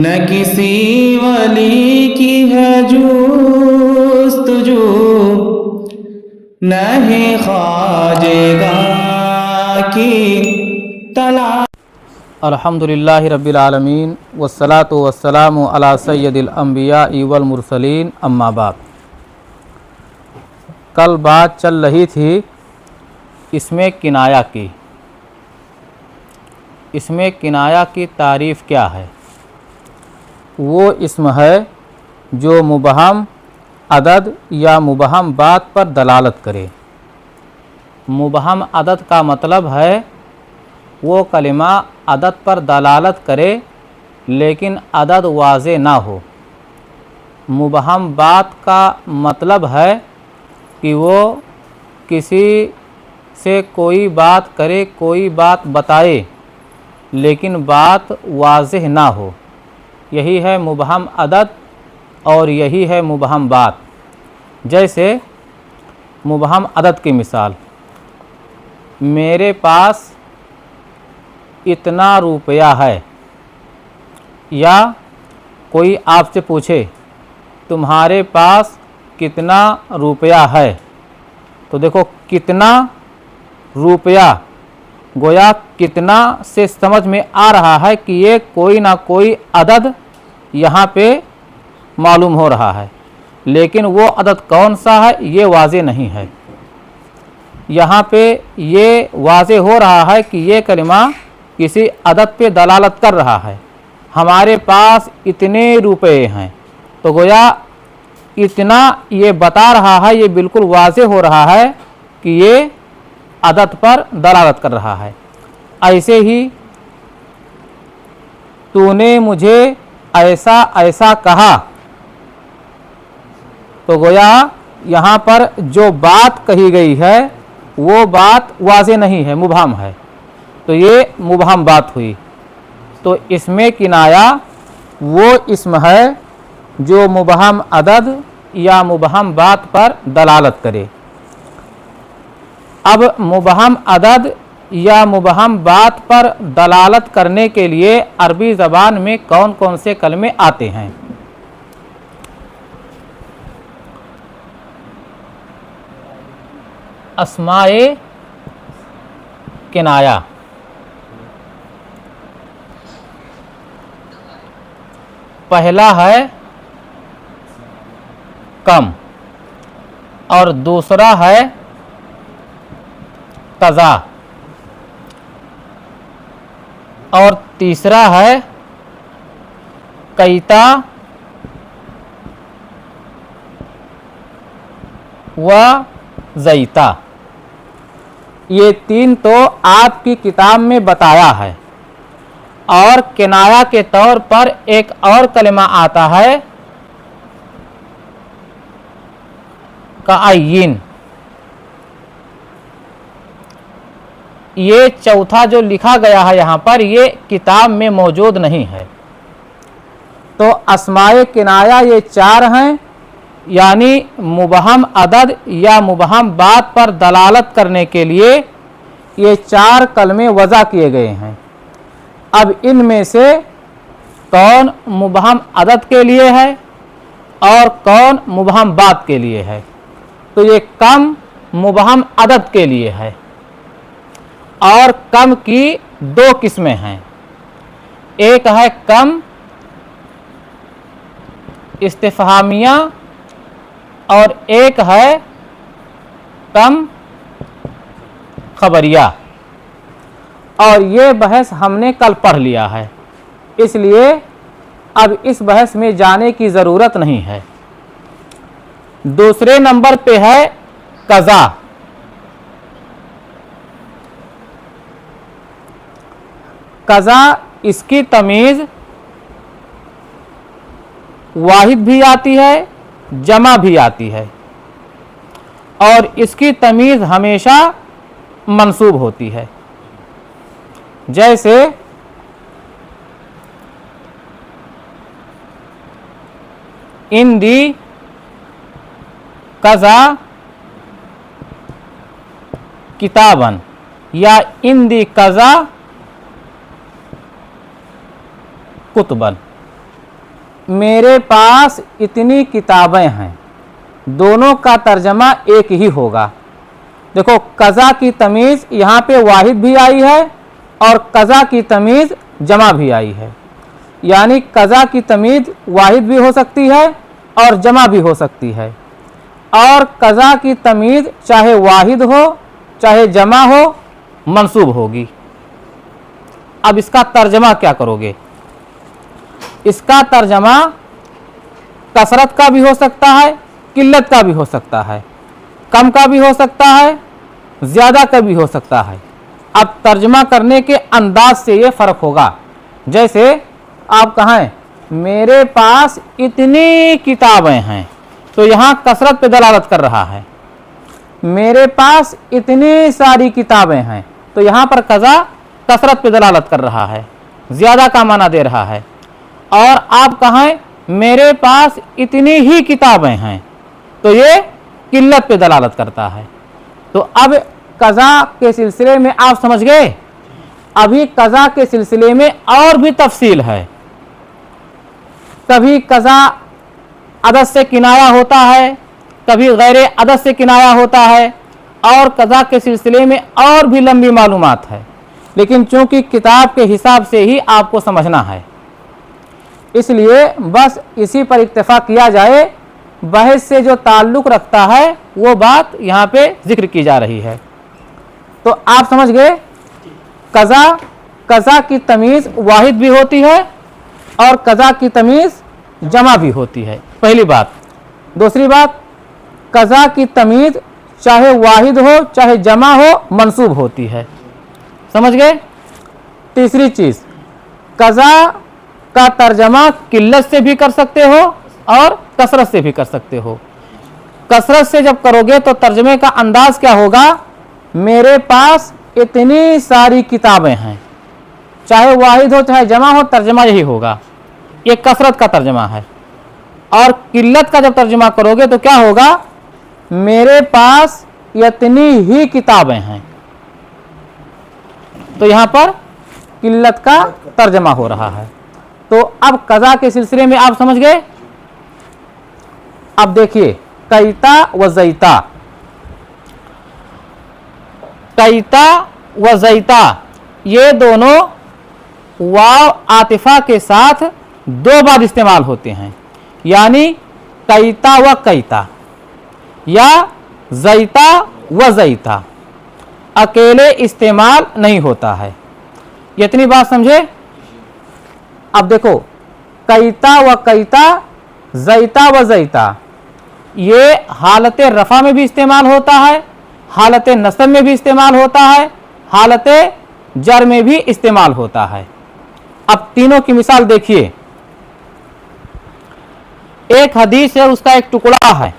न किसी वली की है जुस्तजू, न है ख्वाजेगा की तलाश। अल्हम्दुलिल्लाहि रब्बिल आलमीन वस्सलातु वस्सलामु अला सय्यदिल अंबिया वल मुरसलीन अम्मा बाद। कल बात चल रही थी इसमें किनाया की। इसमें किनाया की तारीफ़ क्या है? वो इस्म है जो मुबहम अदद या मुबहम बात पर दलालत करे। मुबहम अदद का मतलब है वो कलिमा अदद पर दलालत करे लेकिन अदद वाज़े ना हो। मुबहम बात का मतलब है कि वो किसी से कोई बात करे, कोई बात बताए लेकिन बात वाज़ेह ना हो। यही है मुबहम अदद और यही है मुबहम बात। जैसे मुबहम अदद की मिसाल, मेरे पास इतना रुपया है, या कोई आपसे पूछे तुम्हारे पास कितना रुपया है, तो देखो कितना रुपया, गोया कितना से समझ में आ रहा है कि ये कोई ना कोई अदद यहाँ पे मालूम हो रहा है, लेकिन वो अदद कौन सा है ये वाज़े नहीं है। यहाँ पे ये वाज़े हो रहा है कि ये कलिमा किसी अदद पे दलालत कर रहा है। हमारे पास इतने रुपए हैं, तो गोया इतना ये बता रहा है, ये बिल्कुल वाज़े हो रहा है कि ये अदद पर दलालत कर रहा है। ऐसे ही तूने मुझे ऐसा ऐसा कहा, तो गोया यहाँ पर जो बात कही गई है वो बात वाज़े नहीं है, मुबहम है, तो ये मुबहम बात हुई। तो इसमें किनाया वो इस्म है जो मुबहम अदद या मुबहम बात पर दलालत करे। अब मुबहम अदद या मुबहम बात पर दलालत करने के लिए अरबी ज़बान में कौन कौन से कलमे आते हैं? अस्माए किनाया, पहला है कम और दूसरा है कज़ा और तीसरा है कैता व ज़ैता। ये तीन तो आपकी किताब में बताया है। और किनाया के तौर पर एक और कलिमा आता है कायिन। ये चौथा जो लिखा गया है यहाँ पर, ये किताब में मौजूद नहीं है। तो अस्माए किनाया ये चार हैं, यानी मुबहम अदद या मुबहम बात पर दलालत करने के लिए ये चार कलमे वज़ा किए गए हैं। अब इनमें से कौन मुबहम अदद के लिए है और कौन मुबहम बात के लिए है? तो ये कम मुबहम अदद के लिए है। और कम की दो किस्में हैं, एक है कम इस्तिफ़हामिया और एक है कम खबरिया। और ये बहस हमने कल पढ़ लिया है, इसलिए अब इस बहस में जाने की ज़रूरत नहीं है। दूसरे नंबर पे है कज़ा। कज़ा इसकी तमीज़ वाहिद भी आती है, जमा भी आती है, और इसकी तमीज़ हमेशा मंसूब होती है। जैसे इंदी कज़ा किताबन या इंदी कज़ा कुतबन। मेरे पास इतनी किताबें हैं, दोनों का तर्जमा एक ही होगा। देखो कज़ा की तमीज़ यहाँ पे वाहिद भी आई है और कज़ा की तमीज़ जमा भी आई है, यानी कज़ा की तमीज़ वाहिद भी हो सकती है और जमा भी हो सकती है, और कज़ा की तमीज़ चाहे वाहिद हो चाहे जमा हो मंसूब होगी। अब इसका तर्जमा क्या करोगे? इसका तर्जमा कसरत का भी हो सकता है, किल्लत का भी हो सकता है, कम का भी हो सकता है, ज़्यादा का भी हो सकता है। अब तर्जमा करने के अंदाज से ये फ़र्क होगा। जैसे आप कहें मेरे पास इतनी किताबें हैं, तो यहाँ कसरत पे दलालत कर रहा है। मेरे पास इतनी सारी किताबें हैं, तो यहाँ पर कज़ा कसरत पे दलालत कर रहा है, ज़्यादा का माना दे रहा है। और आप कहें मेरे पास इतनी ही किताबें हैं, तो ये किल्लत पे दलालत करता है। तो अब कज़ा के सिलसिले में आप समझ गए। अभी कज़ा के सिलसिले में और भी तफसील है। कभी कज़ा अदद से किनाया होता है, कभी गैर अदद से किनाया होता है, और कज़ा के सिलसिले में और भी लंबी मालूमात है, लेकिन चूंकि किताब के हिसाब से ही आपको समझना है, इसलिए बस इसी पर इक्तफा किया जाए। बहस से जो ताल्लुक़ रखता है वो बात यहाँ पे जिक्र की जा रही है। तो आप समझ गए, कज़ा की तमीज़ वाहिद भी होती है और कज़ा की तमीज़ जमा भी होती है, पहली बात। दूसरी बात, कज़ा की तमीज़ चाहे वाहिद हो चाहे जमा हो मंसूब होती है, समझ गए। तीसरी चीज़, कज़ा का तर्जमा किल्लत से भी कर सकते हो और कसरत से भी कर सकते हो। कसरत से जब करोगे तो तर्जमे का अंदाज क्या होगा? मेरे पास इतनी सारी किताबें हैं, चाहे वाहिद हो चाहे जमा हो, तर्जमा यही होगा। ये कसरत का तर्जमा है। और किल्लत का जब तर्जमा करोगे तो क्या होगा? मेरे पास इतनी ही किताबें हैं, तो यहाँ पर किल्लत का तर्जमा हो रहा है। तो अब कज़ा के सिलसिले में आप समझ गए। अब देखिए कैता व ज़ैता, कैता व ज़ैता ये दोनों वाव आतिफा के साथ दो बार इस्तेमाल होते हैं, यानी कैता व कैता या ज़ैता व ज़ैता, अकेले इस्तेमाल नहीं होता है। इतनी बात समझे। अब देखो कैता व कैता, ज़ैता व ज़ैता, ये हालत रफ़ा में भी इस्तेमाल होता है, हालत नस्ब में भी इस्तेमाल होता है, हालत जर में भी इस्तेमाल होता है। अब तीनों की मिसाल देखिए। एक हदीस है, उसका एक टुकड़ा है।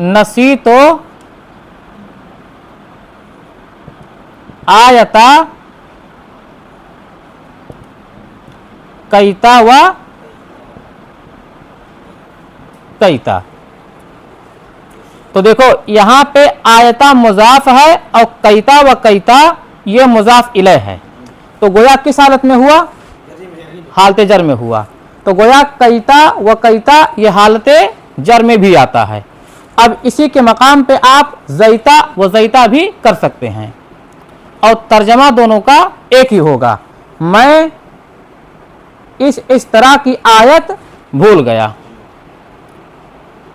नसी तो आयता कैता व कैता। तो देखो यहां पे आयता मुजाफ है और कैता व कैता ये मुजाफ इलैह है। तो गोया किस हालत में हुआ? हालत जर में हुआ। तो गोया कैता व कैता ये हालत जर में भी आता है। अब इसी के मकाम पे आप ज़ैता व ज़ैता भी कर सकते हैं और तर्जमा दोनों का एक ही होगा। मैं इस तरह की आयत भूल गया,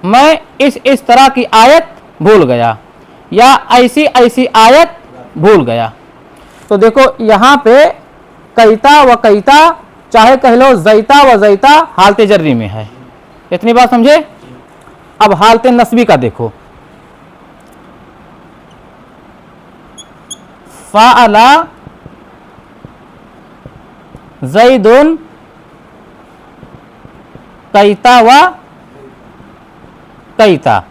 मैं इस तरह की आयत भूल गया, या ऐसी आयत भूल गया। तो देखो यहाँ पे कैता व कैता, चाहे कह लो ज़ैता व ज़ैता, हालत जर्री में है। इतनी बात समझे। अब हालत नस्बी का देखो। फ़अला ज़ैदुन कैता व कैता,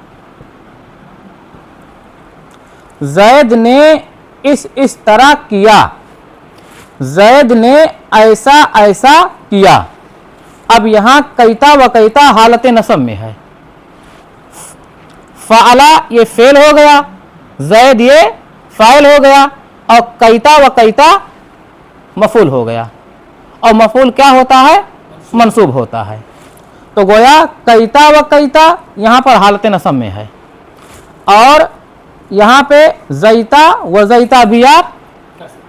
जैद ने इस तरह किया, जैद ने ऐसा किया। अब यहां कैता व कैता हालत नसब में है। फ़अला ये फेल हो गया जैद ये फाइल हो गया और कैता व कैता मफूल हो गया, और मफूल क्या होता है? मंसूब होता है। तो गोया कैता व कैता यहाँ पर हालत नसब में है, और यहाँ पे जैता व जैता भी आप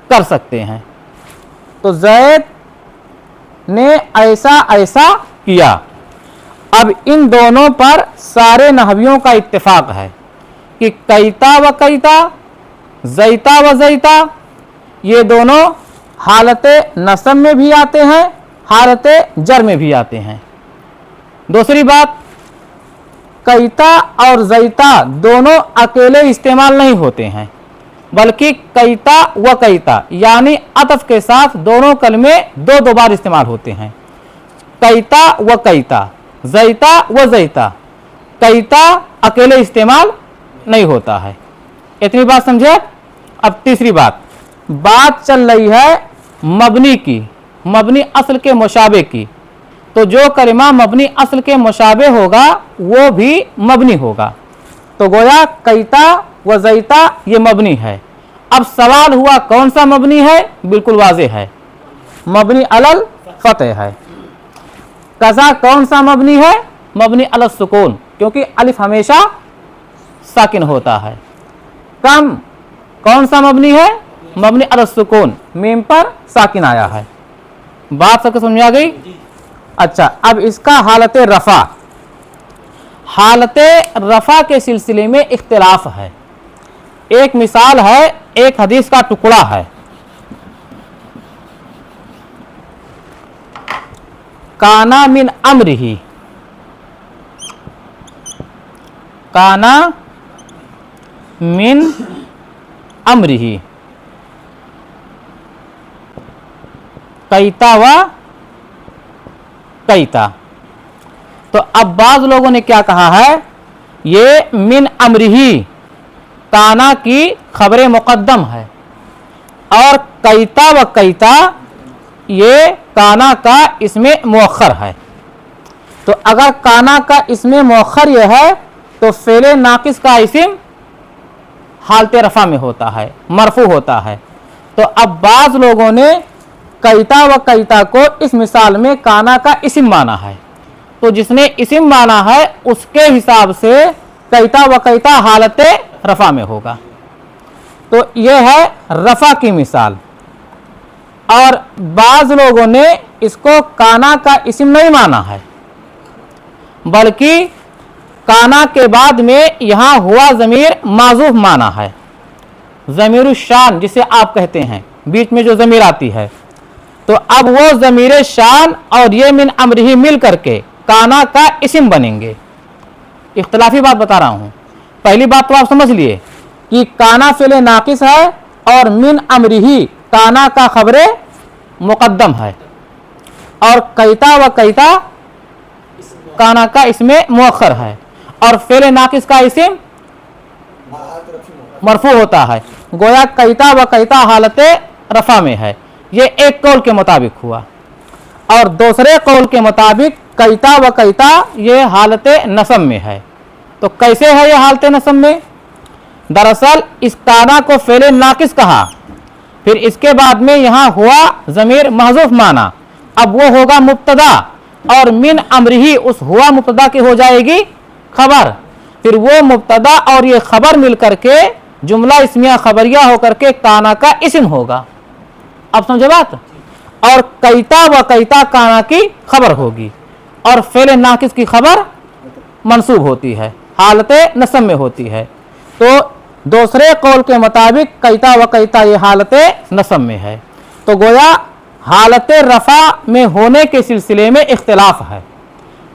कर सकते हैं। तो जैद ने ऐसा ऐसा किया। अब इन दोनों पर सारे नहवियों का इत्तेफाक है कि कैता व कैता, जैता व जैता, ये दोनों हालत नसब में भी आते हैं, हालत जर में भी आते हैं। दूसरी बात, कैता और जैता दोनों अकेले इस्तेमाल नहीं होते हैं, बल्कि कैता व कैता यानी अतफ के साथ दोनों कलमे दो दो बार इस्तेमाल होते हैं। कैता व कैता, जैता व जैता, कैता अकेले इस्तेमाल नहीं होता है। इतनी बात समझे। अब तीसरी बात चल रही है मबनी की, मबनी असल के मुशाबे की। तो जो कलिमा मबनी असल के मुशाबे होगा वो भी मबनी होगा। तो गोया कैता व जैता ये मबनी है। अब सवाल हुआ कौन सा मबनी है? बिल्कुल वाज़ेह है, मबनी अलल फतह है। कज़ा कौन सा मबनी है? मबनी अलल सुकून, क्योंकि अलिफ हमेशा साकिन होता है। कम कौन सा मबनी है? मबनी अलल सुकून, मीम पर साकिन आया है। बात सबको समझ आ गई? अच्छा, अब इसका हालत रफ़ा, हालत रफ़ा के सिलसिले में इख्तिलाफ है। एक मिसाल है, एक हदीस का टुकड़ा है, काना मिन अम्रिही, काना मिन अम्रिही, कैता व कैता। तो अब बाज लोगों ने क्या कहा है, ये मिन अम्रिही काना की खबरें मुकद्दम है, और कैता व कैता ये काना का इसमें मुअख्खर है। तो अगर काना का इसमें मुअख्खर ये है तो फेले नाकिस का इस्म हालत रफ़ा में होता है, मरफू होता है। तो अब बाज लोगों ने कैता व कैता को इस मिसाल में काना का इस्म माना है। तो जिसने इस्म माना है उसके हिसाब से कैता व कैता हालत रफ़ा में होगा। तो यह है रफ़ा की मिसाल। और बाज लोगों ने इसको काना का इस्म नहीं माना है, बल्कि काना के बाद में यहाँ हुआ ज़मीर माज़ूफ माना है, ज़मीर शान जिसे आप कहते हैं, बीच में जो ज़मीर आती है। तो अब वो ज़मीर शान और ये मिन अम्रिही मिल करके काना का इस्म बनेंगे। इख्तिलाफी बात बता रहा हूँ। पहली बात तो आप समझ लिए कि काना फ़िले नाकिस है और मिन अम्रिही काना का खबरे मुकद्दम है, और कैता व कैता काना का इसमें मुअख्खर है, और फ़िले नाकिस का इस्म मरफू होता है। गोया कैता व कैता हालत रफ़ा में है। ये एक कौल के मुताबिक हुआ। और दूसरे कौल के मुताबिक कैता व कैता ये हालत नसब में है। तो कैसे है ये हालत नसब में? दरअसल इस काना को फ़ेले नाकिस कहा, फिर इसके बाद में यहाँ हुआ ज़मीर महज़ूफ़ माना। अब वो होगा मुब्तदा, और मिन अम्रिही उस हुआ मुब्तदा की हो जाएगी खबर। फिर वो मुब्तदा और ये खबर मिल करके जुमला इस्मिया खबरिया होकर के काना का इस्म होगा। अब समझे बात? और कैता व कैता काना की खबर होगी, और फ़ेले नाकिस की खबर मंसूब होती है, हालत नसब में होती है। तो दूसरे कौल के मुताबिक कैता व कैता ये हालत नसब में है। तो गोया हालत रफ़ा में होने के सिलसिले में इख्तिलाफ है।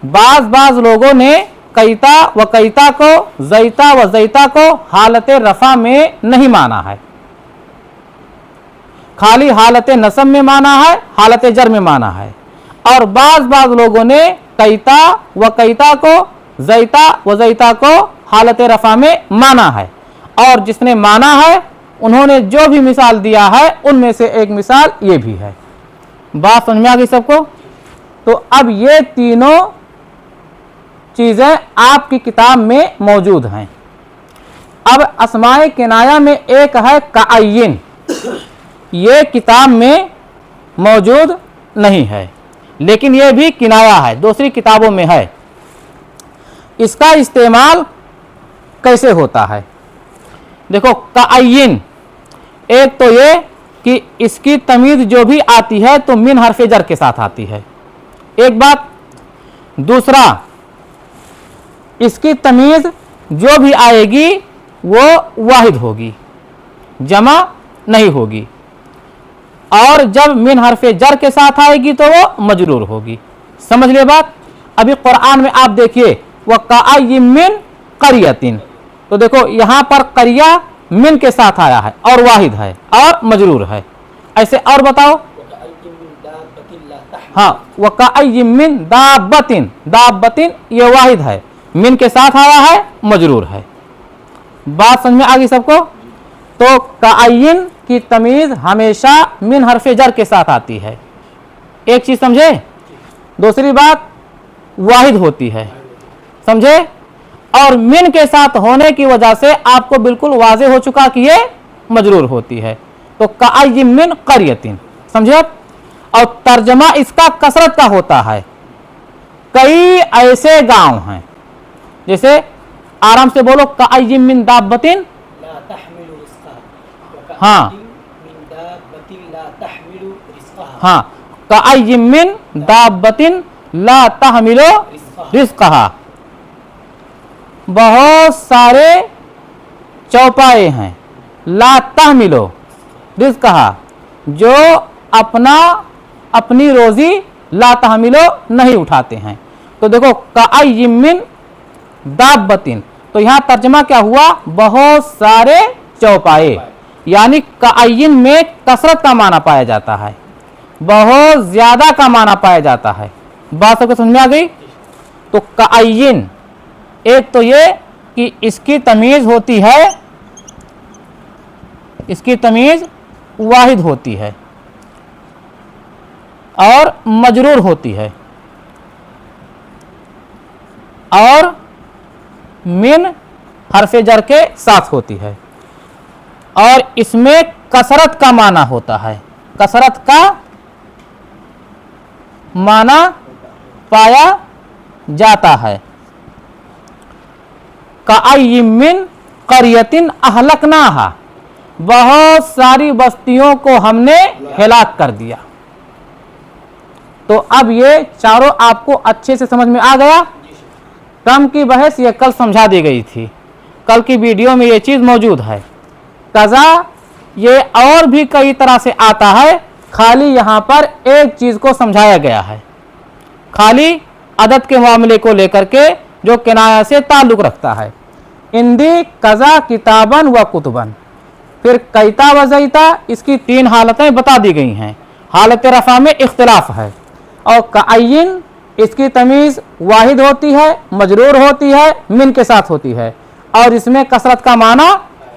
बाज़ लोगों ने कैता व कैता को, जैता व जैता को हालत रफ़ा में नहीं माना है, खाली हालत नसब में माना है, हालत जर में माना है। और बाज़ लोगों ने कैता व कैता को, जैता व जैता को हालत रफ़ा में माना है। और जिसने माना है उन्होंने जो भी मिसाल दिया है उनमें से एक मिसाल ये भी है। बात समझ में आ गई सबको? तो अब ये तीनों चीज़ें आपकी किताब में मौजूद हैं। अब अस्माए किनाया में एक है कायिन, ये किताब में मौजूद नहीं है, लेकिन ये भी किनाया है, दूसरी किताबों में है। इसका इस्तेमाल कैसे होता है? देखो कायिन, एक तो ये कि इसकी तमीज़ जो भी आती है तो मिन हरफ जर के साथ आती है, एक बात। दूसरा, इसकी तमीज़ जो भी आएगी वो वाहिद होगी, जमा नहीं होगी, और जब मिन हरफ जर के साथ आएगी तो वो मजरूर होगी। समझ ले बात। अभी कुरान में आप देखिए, वह कायिम मिन करियतिन, तो देखो यहाँ पर करिया मिन के साथ आया है और वाहिद है और मजरूर है। ऐसे और बताओ। हाँ, वह कायिम मिन दाब्बतिन, दाब्बतिन ये वाहिद है, मिन के साथ आया है, मजरूर है। बात समझ में आ गई सबको? तो कायिन की तमीज़ हमेशा मिन हरफ जर के साथ आती है, एक चीज़ समझे। दूसरी बात, वाहिद होती है, समझे। और मिन के साथ होने की वजह से आपको बिल्कुल वाज़े हो चुका कि ये मजरूर होती है। तो कायिम मिन करियतिन, समझे। और तर्जमा इसका कसरत का होता है। कई ऐसे गांव हैं, जैसे आराम से बोलो, कायिम मिन दाब्बतिन, हाँ हाँ, कायिम मिन दाब्बतिन ला तहमिलु रिज़्क़हा। बहुत सारे चौपाए हैं, ला तहमिलु रिज़्क़हा, जो अपनी रोजी ला तहमिलु नहीं उठाते हैं। तो देखो कायिम मिन दाब्बतिन, तो यहाँ तर्जमा क्या हुआ? बहुत सारे चौपाए, यानी कायिन में कसरत का माना पाया जाता है, बहुत ज्यादा का माना पाया जाता है। बात सबको समझ में आ गई? तो कायिन, एक तो ये कि इसकी तमीज़ होती है, इसकी तमीज़ वाहिद होती है और मजरूर होती है, और मिन हरफ जर के साथ होती है, और इसमें कसरत का माना होता है, कसरत का माना पाया जाता है। कायिम मिन करियतिन अहलकनाहा, बहुत सारी बस्तियों को हमने हिलाक कर दिया। तो अब ये चारों आपको अच्छे से समझ में आ गया। कम की बहस ये कल समझा दी गई थी, कल की वीडियो में ये चीज़ मौजूद है। कज़ा ये और भी कई तरह से आता है, खाली यहाँ पर एक चीज़ को समझाया गया है, खाली अदद के मामले को लेकर के जो किनाया से ताल्लुक़ रखता है। इंदी कज़ा किताबन व कुतुबन, फिर कैता व ज़ैता, इसकी तीन हालतें बता दी गई हैं। हालत रफ़ा में इख्तिलाफ है। और कायिन, इसकी तमीज़ वाहिद होती है, मजरूर होती है, मिन के साथ होती है, और इसमें कसरत का माना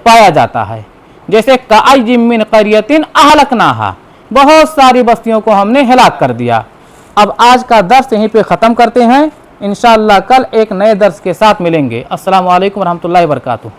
पाया जाता है। जैसे कायिम मिन करियतिन अहलकनाहा, बहुत सारी बस्तियों को हमने हिलाक कर दिया। अब आज का दर्स यहीं पे ख़त्म करते हैं। इंशाअल्लाह कल एक नए दर्स के साथ मिलेंगे। अस्सलामु अलैकुम रहमतुल्लाहि व बरकातुहू।